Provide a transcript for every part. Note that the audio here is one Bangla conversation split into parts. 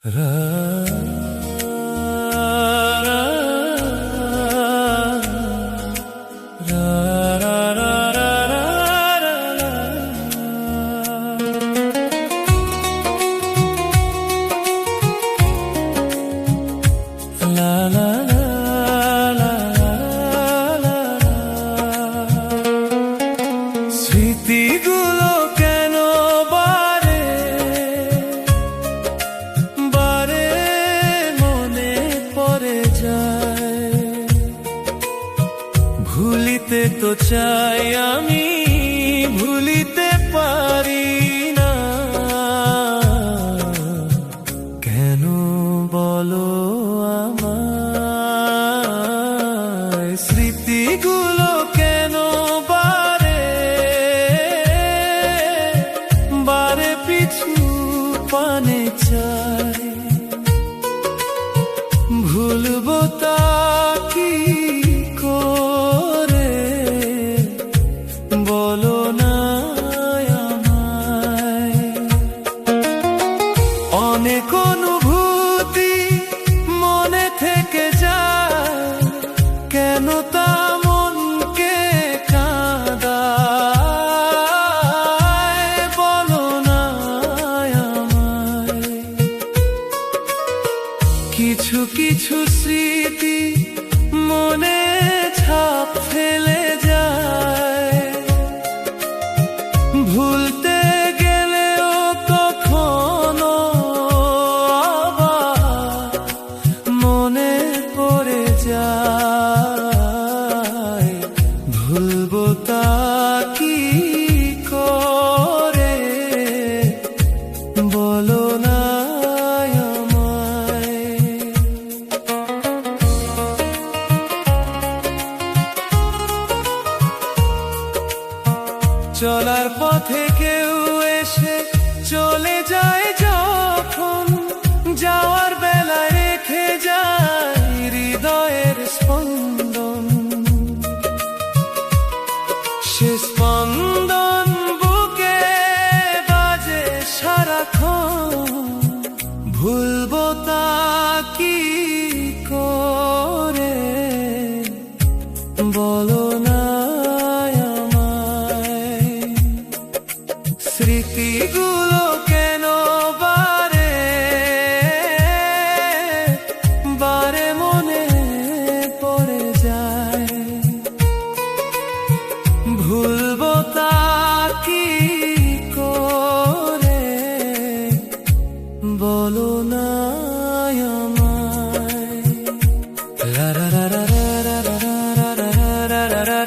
স্মৃতিগুলো কেন বারে বারে মনে পড়ে যায়, ভুলিতে তো চাই আমি, ভুলিতে পারি না। কেন বলো আমায়, স্মৃতিগুলো কেন বারে বারে পিছু পানে চাই, ভুলবো তা কি করে বলো না আমায়। অনেক অনুভূতি মনে থেকে যায়, কেন তা মনকে কাঁদায় বলো না আমায়। কিছু কিছু স্মৃতি মনে ছাপ ফেলে যায়, ভুলতে গেলেও কখনো আবার মনে পড়ে যায়। ভুলবো তা কি করে বলো না আমায়। চলার পথে কেউ এসে চলে যায় যখন, যাওয়ার বেলায় রেখে যায় হৃদয়ের স্পন্দন। সে স্পন্দন বুকে বাজে সারাক্ষণ, ভুলবো তা কি করে বলো না আমায়। স্মৃতিগুলো কেন বারে বারে মনে পড়ে যায়, ভুলবো তা কি করে বলো না আমায়। লা লা লা লা লা লা লা লা লা লা লা লা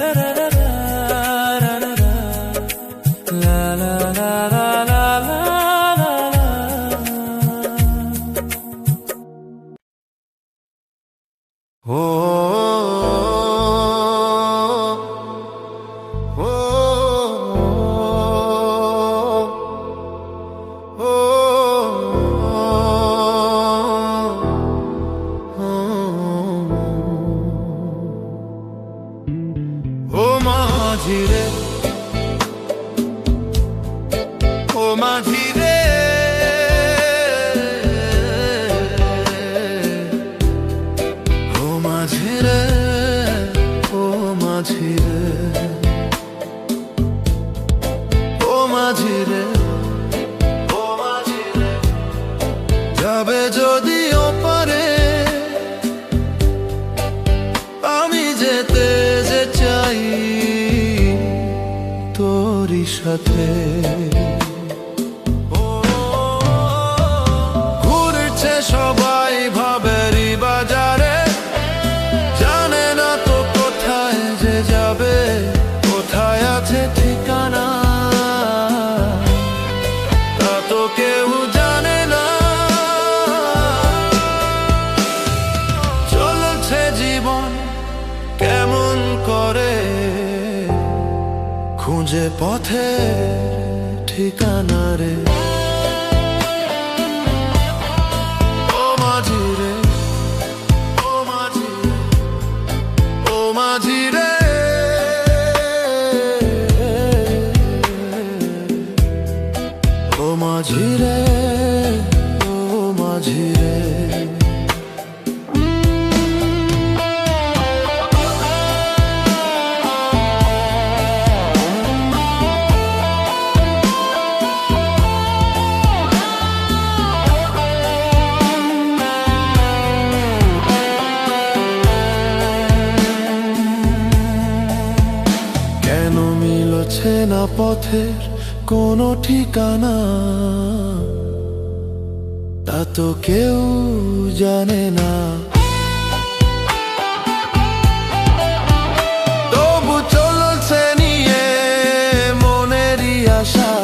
যাবে যদিও পারে, আমি যেতে যে চাই তোরই সাথে। ঘুরছে সবাই ভাবেরই বাজারে, জানে না তো কোথায় যে যাবে, কোথায় আছে ঠিকানা তা তো কেউ জানে না। চলছে জীবন কেমন করে, খুঁজে পথে ঠিকানা রে। ও মাঝি রে, ও মাঝি রে, ও মাঝি রে, ও মাঝি রে, ও মাঝি মাঝিরে কেন মিলছে না পথের কোনো ঠিকানা, তা তো কেউ জানে না। তবু চলছে নিয়ে মনেরই আশা,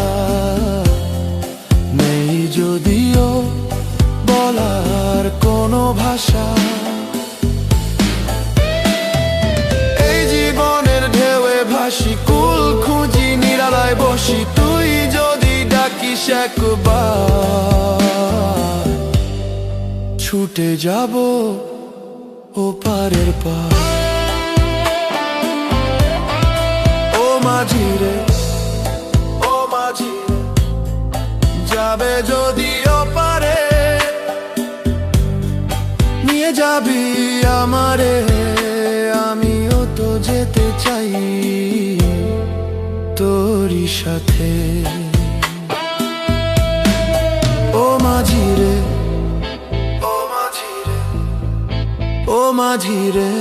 নেই যদিও বলার কোনো ভাষা। এই জীবনের ঢেউয়ে ভাসি, কুল খুঁজি নিরালায় বসি, তুই যদি ডাকিস একবার, ছুটে যাব ও পারের পার। ও মাঝিরে, ও মাঝিরে, যাবে যদি ও পারে, নিয়ে যাবি আমারে, আমিও তো যেতে চাই তোরই সাথে। ও মাঝিরে, ও মাঝিরে, ও মাঝিরে,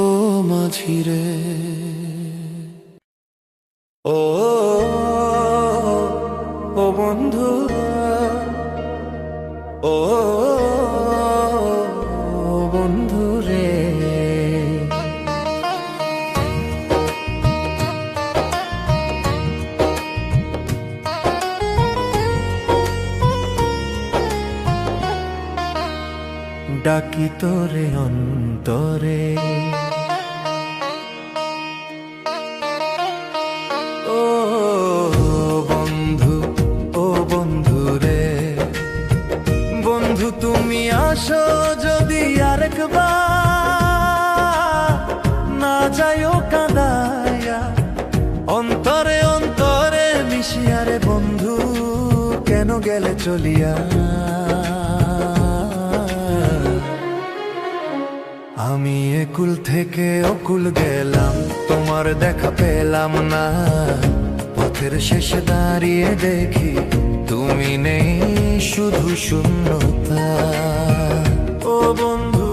ও মাঝিরে। ও ও বন্ধু, ও বন্ধু রে, ডাকি তোরে অন্তরে, ও বন্ধু, ও বন্ধু রে। বন্ধু তুমি আসো যদি আরেকবার, না যাইও কাঁদাইয়া, অন্তরে অন্তরে মিশিয়া রে বন্ধু, কেন গেলে চলিয়া। আমি একুল থেকে অকুল গেলাম, তোমার দেখা পেলাম না, পথের শেষে দাঁড়িয়ে দেখি তুমি নেই, শুধু শূন্যতা। ও বন্ধু,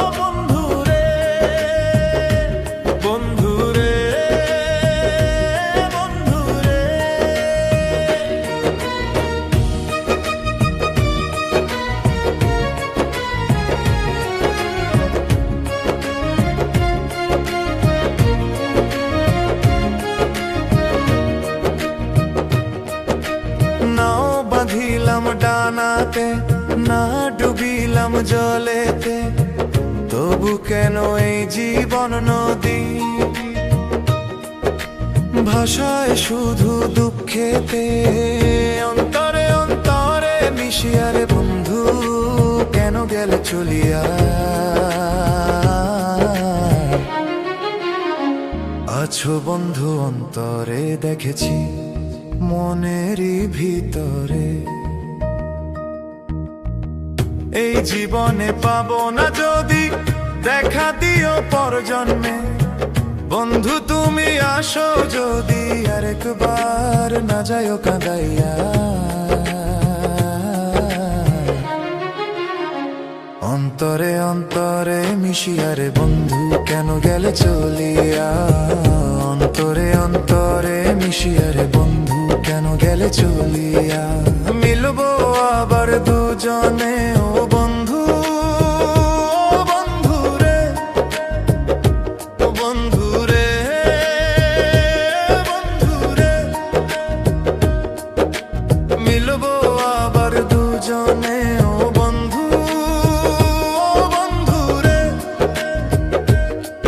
ও বন্ধু রে, বন্ধু রে, বন্ধু রে। নাও বাঁধিলাম ডানাতে, না ডুবিলাম জলেতে, তবু কেন এই জীবন নদী, ভাষায় শুধু দুঃখেতে, অন্তরে অন্তরে মিশিয়া রে বন্ধু, কেন গেলে চলিয়া। আছো বন্ধু অন্তরে, দেখেছি মনেরই ভিতরে, এই জীবনে পাবো না যদি দেখা দিও পরজন্মে, বন্ধু তুমি আসো যদি আরেকবার, না যাইও কাঁদাইয়া। অন্তরে অন্তরে মিশিয়া রে বন্ধু, কেন গেলে চলিয়া। অন্তরে অন্তরে মিশিয়া রে বন্ধু, কেন গেলে চলিয়া। মিলবো আবার দুজনে ও বন্ধু, ও বন্ধু রে, ও বন্ধু রে, বন্ধু রে। মিলবো আবার দুজনে ও বন্ধু, ও বন্ধু রে,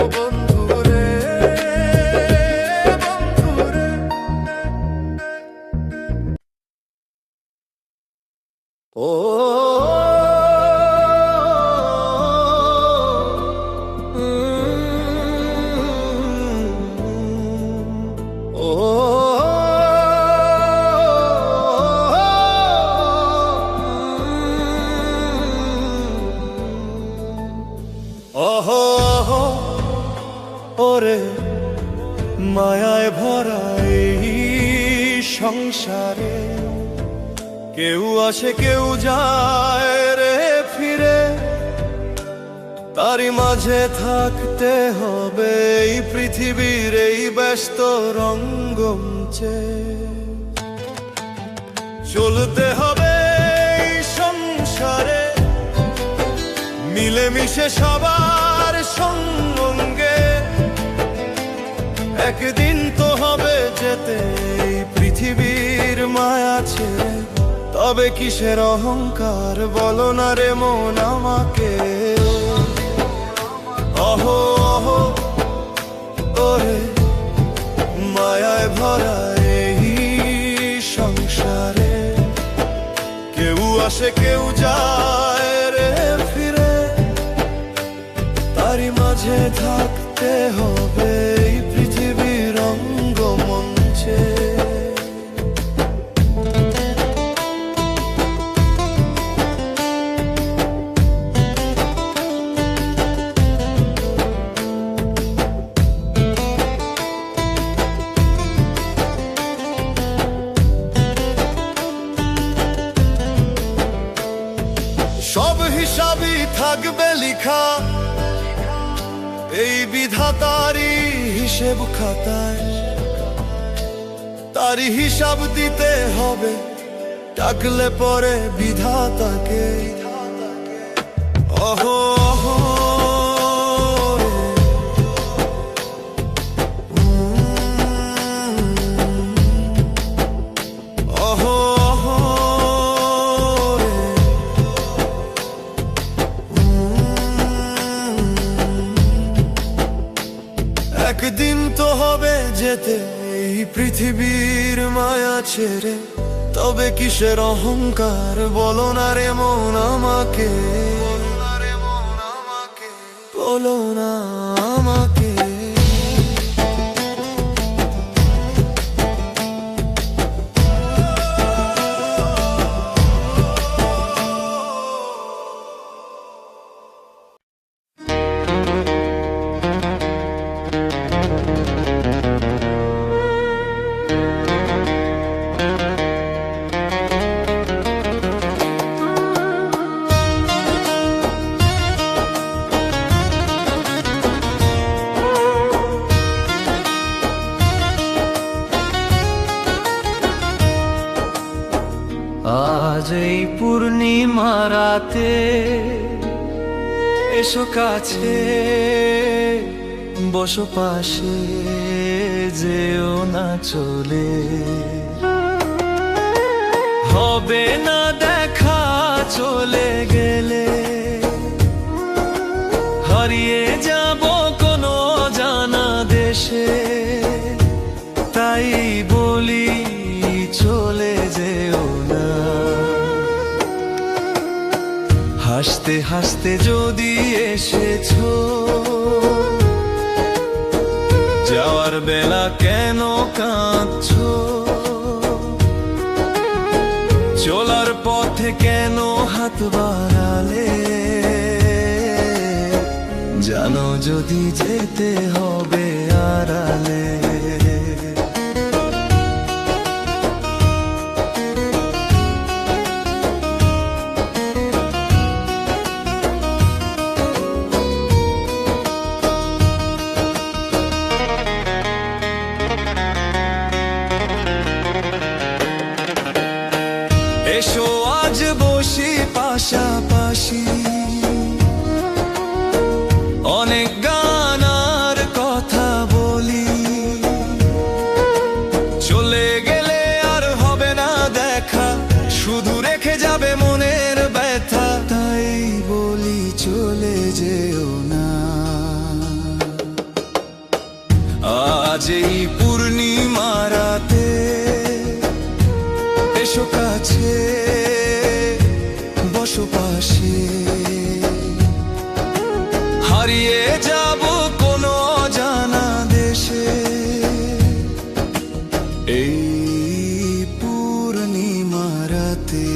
ও বন্ধু রে, বন্ধু রে। ও ও সংসারে। কেউ আসে কেউ যায় রে ফিরে, তারই মাঝে থাকতে হবে এই পৃথিবীর এই ব্যস্ত রঙ্গমঞ্চে। চলতে হবে এই সংসারে মিলেমিশে সবার সঙ্গে। একদিন তো হবে যেতে এই পৃথিবীর মায়া ছেড়ে, তবে কিসের অহংকার বলো না রে মন আমাকে। অহো অহো ওরে মায়ায় ভরা এই সংসারে। কেউ আসে কেউ যায় রে ফিরে, তারই মাঝে থাকতে হবে এই পৃথিবীর রঙ্গমঞ্চে। সব হিসাবই থাকবে লিখা এই বিধাতারই হিসেব খাতায়। তারই হিসাব দিতে হবে ডাকলে পরে বিধাতাকে। অহো অহো একদিন তো হবে যেতে এই পৃথিবীর মায়া ছেড়ে, তবে কিসের অহংকার বলো না রে মন আমাকে। বলো না আমাকে। আজ এই পূর্ণিমা রাতে এসো কাছে, বসো পাশে, যেও না চলে। হবে না দেখা চলে গেলে, হারিয়ে যাব কোনো জানা দেশে। তাই বলি চলে যেও না। হাসতে হাসতে যদি এসেছো, যাওয়ার বেলা কেন কাঁদছো? চলার পথে কেন হাত বাড়ালে? জানো যদি যেতে হবে আড়ালে। এসো আজ বসি পাশাপাশি, অনেক গান আর কথা বলি। চলে গেলে আর হবে না দেখা, শুধু রেখে যাবে মনের ব্যথা। তাই বলি চলে যেও না। আজ এই পূর্ণিমা রাতে এসো কাছে, বসো পাশে, হারিয়ে যাব কোনো অজানা দেশে। এই পূর্ণিমা রাতে